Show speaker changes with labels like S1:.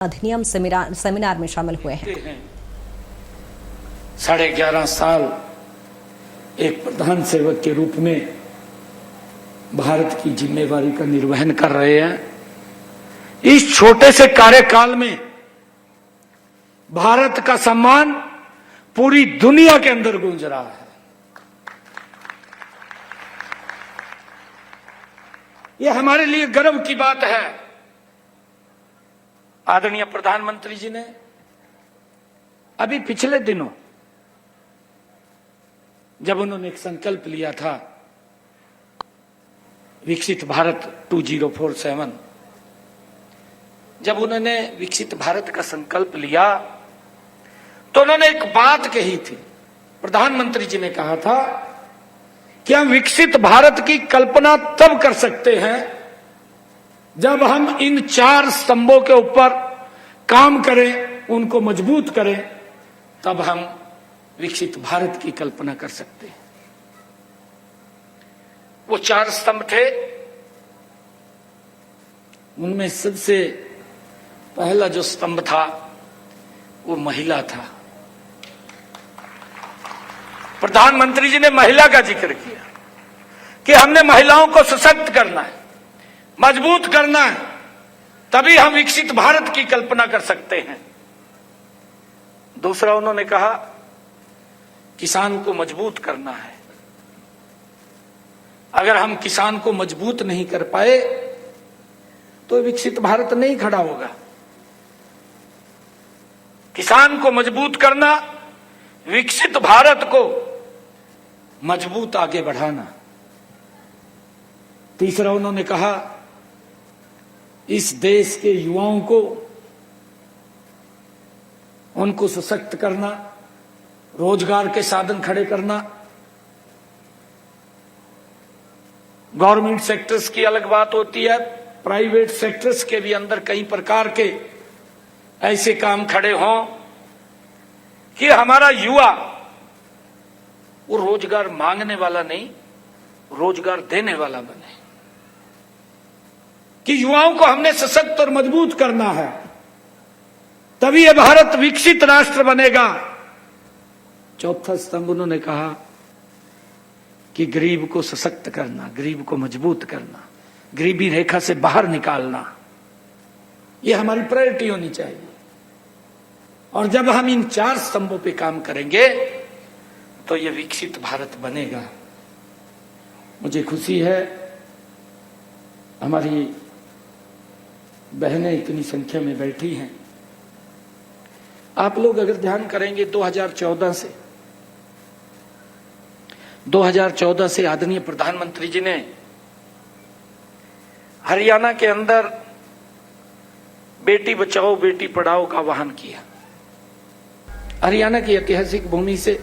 S1: अधिनियम सेमिनार में शामिल हुए हैं।
S2: 11.5 साल एक प्रधान सेवक के रूप में भारत की जिम्मेवारी का निर्वहन कर रहे हैं। इस छोटे से कार्यकाल में भारत का सम्मान पूरी दुनिया के अंदर गूंज रहा है। यह हमारे लिए गर्व की बात है। आदरणीय प्रधानमंत्री जी ने अभी पिछले दिनों जब उन्होंने एक संकल्प लिया था विकसित भारत 2047, जब उन्होंने विकसित भारत का संकल्प लिया तो उन्होंने एक बात कही थी। प्रधानमंत्री जी ने कहा था कि हम विकसित भारत की कल्पना तब कर सकते हैं जब हम इन 4 स्तंभों के ऊपर काम करें, उनको मजबूत करें, तब हम विकसित भारत की कल्पना कर सकते हैं। वो 4 स्तंभ थे, उनमें सबसे पहला जो स्तंभ था वो महिला था। प्रधानमंत्री जी ने महिला का जिक्र किया कि हमने महिलाओं को सशक्त करना है, मजबूत करना है, तभी हम विकसित भारत की कल्पना कर सकते हैं। दूसरा उन्होंने कहा किसान को मजबूत करना है। अगर हम किसान को मजबूत नहीं कर पाए तो विकसित भारत नहीं खड़ा होगा। किसान को मजबूत करना, विकसित भारत को मजबूत आगे बढ़ाना। तीसरा उन्होंने कहा इस देश के युवाओं को, उनको सशक्त करना, रोजगार के साधन खड़े करना। गवर्नमेंट सेक्टर्स की अलग बात होती है, प्राइवेट सेक्टर्स के भी अंदर कई प्रकार के ऐसे काम खड़े हों कि हमारा युवा वो रोजगार मांगने वाला नहीं, रोजगार देने वाला बने। कि युवाओं को हमने सशक्त और मजबूत करना है, तभी यह भारत विकसित राष्ट्र बनेगा। चौथा स्तंभ उन्होंने कहा कि गरीब को सशक्त करना, गरीब को मजबूत करना, गरीबी रेखा से बाहर निकालना, यह हमारी प्रायोरिटी होनी चाहिए। और जब हम इन 4 स्तंभों पे काम करेंगे तो यह विकसित भारत बनेगा। मुझे खुशी है हमारी बहनें इतनी संख्या में बैठी हैं। आप लोग अगर ध्यान करेंगे 2014 से आदरणीय प्रधानमंत्री जी ने हरियाणा के अंदर बेटी बचाओ बेटी पढ़ाओ का आह्वान किया। हरियाणा की ऐतिहासिक भूमि से